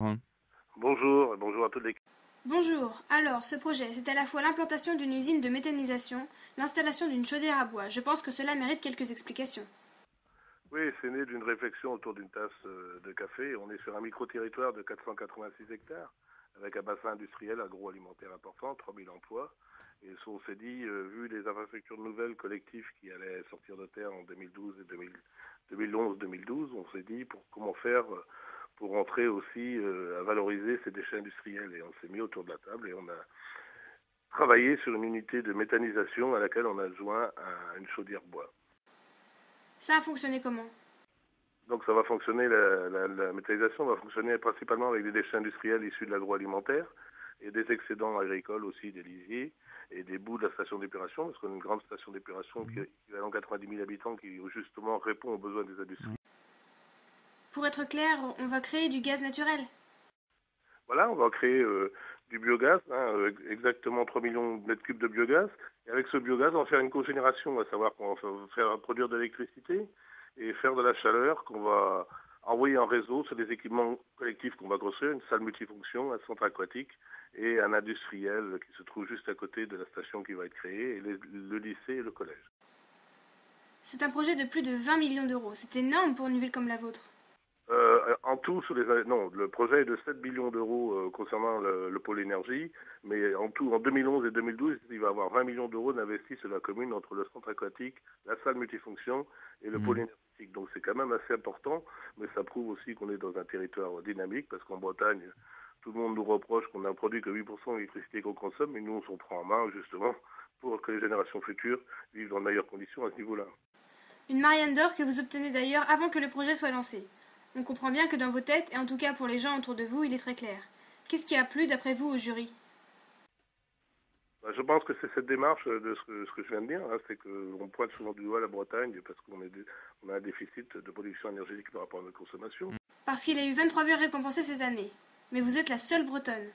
Hein. Bonjour, et bonjour à toutes les... Bonjour. Alors, ce projet, c'est à la fois l'implantation d'une usine de méthanisation, l'installation d'une chaudière à bois. Je pense que cela mérite quelques explications. Oui, c'est né d'une réflexion autour d'une tasse de café. On est sur un micro-territoire de 486 hectares, avec un bassin industriel agroalimentaire important, 3000 emplois. Et on s'est dit, vu les infrastructures nouvelles collectives qui allaient sortir de terre en 2012 et 2011-2012, on s'est dit comment faire pour entrer aussi à valoriser ces déchets industriels. Et on s'est mis autour de la table et on a travaillé sur une unité de méthanisation à laquelle on a joint une chaudière bois. Ça a fonctionné comment? Donc ça va fonctionner, la méthanisation va fonctionner principalement avec des déchets industriels issus de l'agroalimentaire et des excédents agricoles aussi, des lisiers et des bouts de la station d'épuration, parce qu'on a une grande station d'épuration qui est équivalent 90 000 habitants qui justement répond aux besoins des industries. Pour être clair, on va créer du gaz naturel. Voilà, on va créer du biogaz, exactement 3 millions de mètres cubes de biogaz. Et avec ce biogaz, on va faire une cogénération, à savoir qu'on va faire produire de l'électricité et faire de la chaleur qu'on va envoyer en réseau sur des équipements collectifs qu'on va construire, une salle multifonction, un centre aquatique et un industriel qui se trouve juste à côté de la station qui va être créée, et le lycée et le collège. C'est un projet de plus de 20 millions d'euros. C'est énorme pour une ville comme la vôtre. En tout, non, le projet est de 7 millions d'euros concernant le pôle énergie, mais en tout, en 2011 et 2012, il va y avoir 20 millions d'euros d'investis sur la commune entre le centre aquatique, la salle multifonction et le pôle énergétique. Donc c'est quand même assez important, mais ça prouve aussi qu'on est dans un territoire dynamique, parce qu'en Bretagne, tout le monde nous reproche qu'on n'a produit que 8% d'électricité qu'on consomme, mais nous, on s'en prend en main justement pour que les générations futures vivent dans de meilleures conditions à ce niveau-là. Une Marianne d'or que vous obtenez d'ailleurs avant que le projet soit lancé. On comprend bien que dans vos têtes, et en tout cas pour les gens autour de vous, il est très clair. Qu'est-ce qui a plu d'après vous au jury? Je pense que c'est cette démarche de ce que je viens de dire, c'est qu'on pointe souvent du doigt la Bretagne parce on a un déficit de production énergétique par rapport à notre consommation. Parce qu'il a eu 23 villes récompensées cette année. Mais vous êtes la seule bretonne.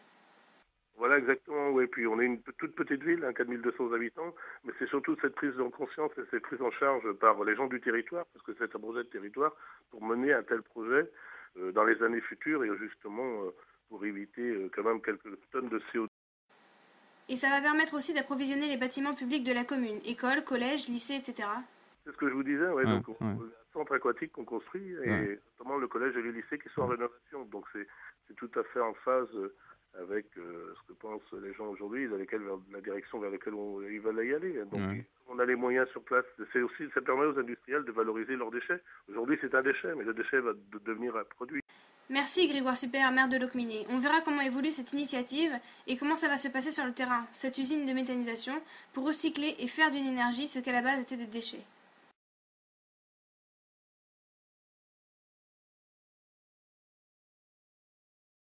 Voilà exactement, oui. Puis on est une toute petite ville, 4200 habitants, mais c'est surtout cette prise de conscience et cette prise en charge par les gens du territoire, parce que c'est un projet de territoire, pour mener un tel projet dans les années futures et justement pour éviter quand même quelques tonnes de CO2. Et ça va permettre aussi d'approvisionner les bâtiments publics de la commune, écoles, collèges, lycées, etc. C'est ce que je vous disais, ouais. Ouais, Donc, ouais, un centre aquatique qu'on construit ouais. et notamment le collège et le lycée qui sont en rénovation. Donc, c'est tout à fait en phase avec ce que pensent les gens aujourd'hui, la direction vers laquelle ils veulent y aller. Donc, Ouais. on a les moyens sur place. Ça permet aux industriels de valoriser leurs déchets. Aujourd'hui, c'est un déchet, mais le déchet va devenir un produit. Merci Grégoire Super, maire de Locminé. On verra comment évolue cette initiative et comment ça va se passer sur le terrain, cette usine de méthanisation, pour recycler et faire d'une énergie ce qu'à la base était des déchets.